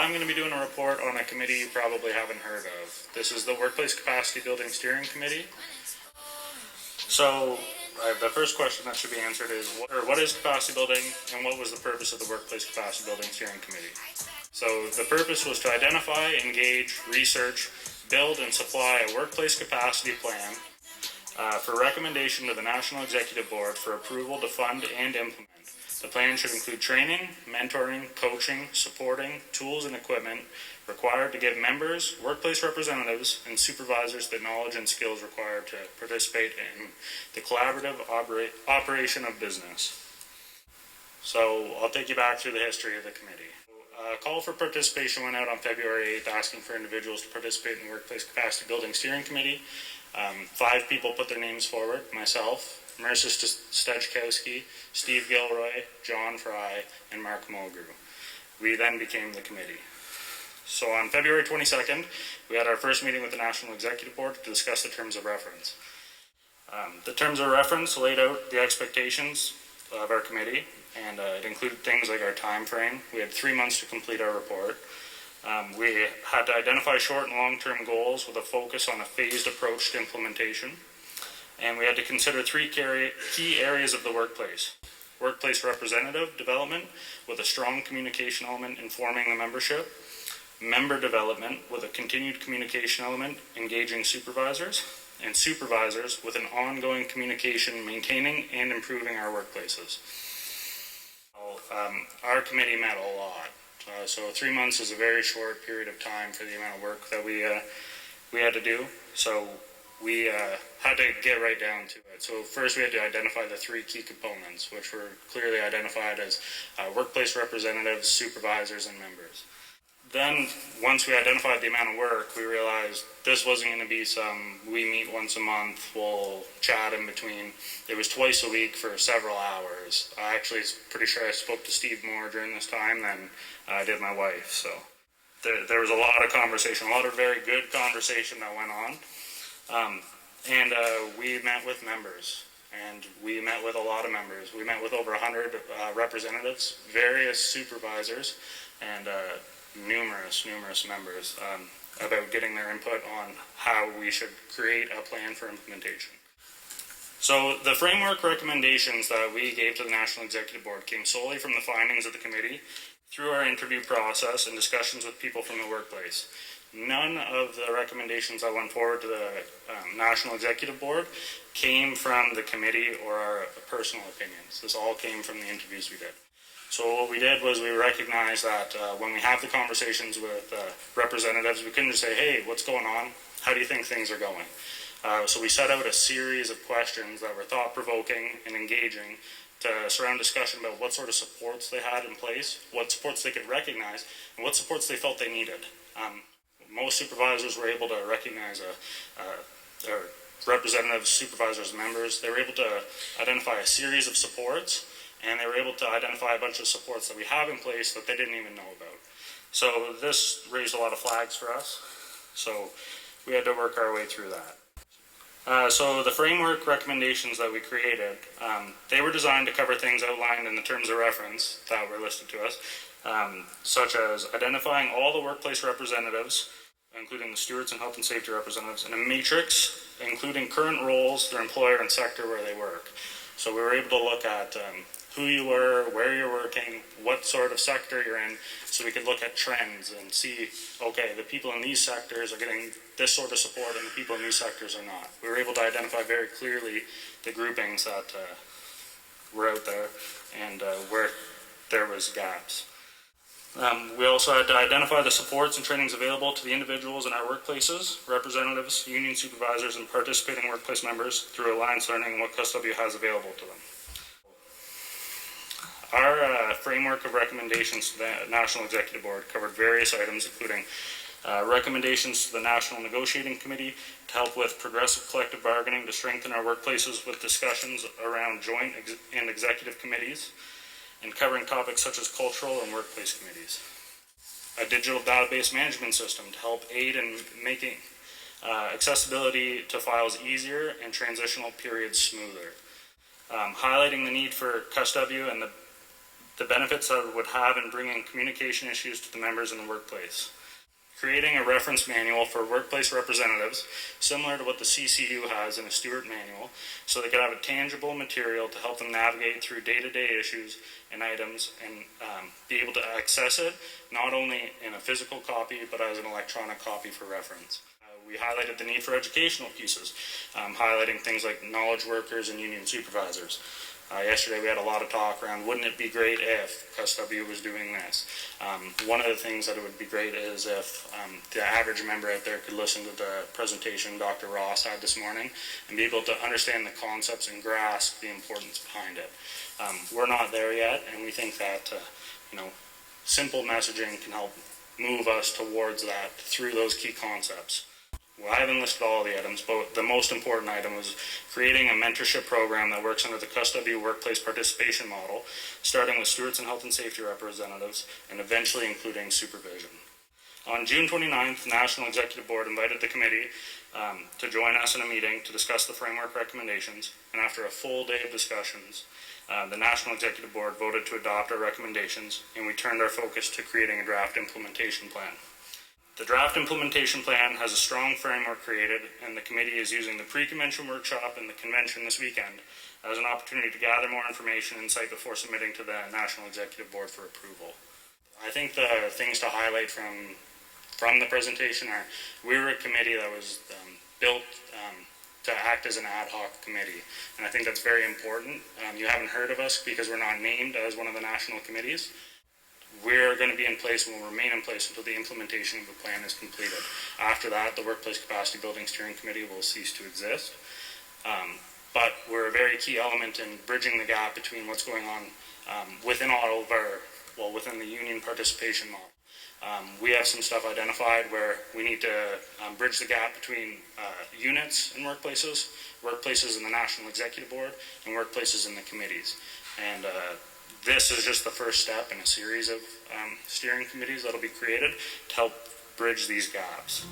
I'm going to be doing a report on a committee you probably haven't heard of. This is the Workplace Capacity Building Steering Committee. So the first question that should be answered is, what is capacity building and what was the purpose of the Workplace Capacity Building Steering Committee? So the purpose was to identify, engage, research, build, and supply a workplace capacity plan for recommendation to the National Executive Board for approval to fund and implement. The plan should include training, mentoring, coaching, supporting, tools and equipment required to give members, workplace representatives, and supervisors the knowledge and skills required to participate in the collaborative operation of business. So I'll take you back through the history of the committee. A call for participation went out on February 8th asking for individuals to participate in the Workplace Capacity Building Steering Committee. 5 people put their names forward: myself, Marissa Stajkowski, Steve Gilroy, John Fry, and Mark Mulgrew. We then became the committee. So on February 22nd, we had our first meeting with the National Executive Board to discuss the terms of reference. The terms of reference laid out the expectations of our committee, and it included things like our time frame. We had 3 months to complete our report. We had to identify short and long-term goals with a focus on a phased approach to implementation. And we had to consider 3 key areas of the workplace: workplace representative development with a strong communication element informing the membership, member development with a continued communication element engaging supervisors, and supervisors with an ongoing communication maintaining and improving our workplaces. Our committee met a lot. So 3 months is a very short period of time for the amount of work that we had to do. So we had to get right down to it. So first we had to identify the 3 key components, which were clearly identified as workplace representatives, supervisors, and members. Then once we identified the amount of work, we realized this wasn't going to be we meet once a month, we'll chat in between. It was twice a week for several hours. I actually pretty sure I spoke to Steve more during this time than I did my wife. So there was a lot of conversation, a lot of very good conversation that went on. And we met with members, and we met with a lot of members. We met with over 100 representatives, various supervisors, and numerous members about getting their input on how we should create a plan for implementation. So the framework recommendations that we gave to the National Executive Board came solely from the findings of the committee through our interview process and discussions with people from the workplace. None of the recommendations that went forward to the National Executive Board came from the committee or our personal opinions. This all came from the interviews we did. So what we did was we recognized that when we have the conversations with representatives, we couldn't just say, hey, what's going on? How do you think things are going? So we set out a series of questions that were thought-provoking and engaging to surround discussion about what sort of supports they had in place, what supports they could recognize, and what supports they felt they needed. Most supervisors were able to recognize representatives, supervisors, members. They were able to identify a series of supports, and they were able to identify a bunch of supports that we have in place that they didn't even know about. So this raised a lot of flags for us. So we had to work our way through that. So the framework recommendations that we created, they were designed to cover things outlined in the terms of reference that were listed to us, such as identifying all the workplace representatives, including the stewards and health and safety representatives, in a matrix, including current roles, their employer, and sector where they work. So we were able to look at who you were, where you're working, what sort of sector you're in, so we could look at trends and see, okay, the people in these sectors are getting this sort of support and the people in these sectors are not. We were able to identify very clearly the groupings that were out there and where there was gaps. We also had to identify the supports and trainings available to the individuals in our workplaces, representatives, union supervisors, and participating workplace members through Alliance Learning and what CUSW has available to them. Our framework of recommendations to the National Executive Board covered various items, including recommendations to the National Negotiating Committee to help with progressive collective bargaining to strengthen our workplaces with discussions around joint and executive committees, and covering topics such as cultural and workplace committees. A digital database management system to help aid in making accessibility to files easier and transitional periods smoother. Highlighting the need for CUSW and the the benefits that it would have in bringing communication issues to the members in the workplace. Creating a reference manual for workplace representatives, similar to what the CCU has in a Stewart manual, so they could have a tangible material to help them navigate through day-to-day issues and items and be able to access it, not only in a physical copy, but as an electronic copy for reference. We highlighted the need for educational pieces, highlighting things like knowledge workers and union supervisors. Yesterday we had a lot of talk around, wouldn't it be great if CUSW was doing this? One of the things that it would be great is if the average member out there could listen to the presentation Dr. Ross had this morning and be able to understand the concepts and grasp the importance behind it. We're not there yet, and we think that simple messaging can help move us towards that through those key concepts. Well, I haven't listed all the items, but the most important item was creating a mentorship program that works under the CUSW workplace participation model, starting with stewards and health and safety representatives, and eventually including supervision. On June 29th, the National Executive Board invited the committee to join us in a meeting to discuss the framework recommendations, and after a full day of discussions, the National Executive Board voted to adopt our recommendations, and we turned our focus to creating a draft implementation plan. The draft implementation plan has a strong framework created, and the committee is using the pre-convention workshop and the convention this weekend as an opportunity to gather more information and insight before submitting to the National Executive Board for approval. I think the things to highlight from the presentation are, we were a committee that was built to act as an ad hoc committee, and I think that's very important. You haven't heard of us because we're not named as one of the national committees. We're going to be in place and will remain in place until the implementation of the plan is completed. After that, the Workplace Capacity Building Steering Committee will cease to exist. But we're a very key element in bridging the gap between what's going on within all of within the union participation model. We have some stuff identified where we need to bridge the gap between units in workplaces in the National Executive Board, and workplaces in the committees. And this is just the first step in a series of steering committees that will be created to help bridge these gaps.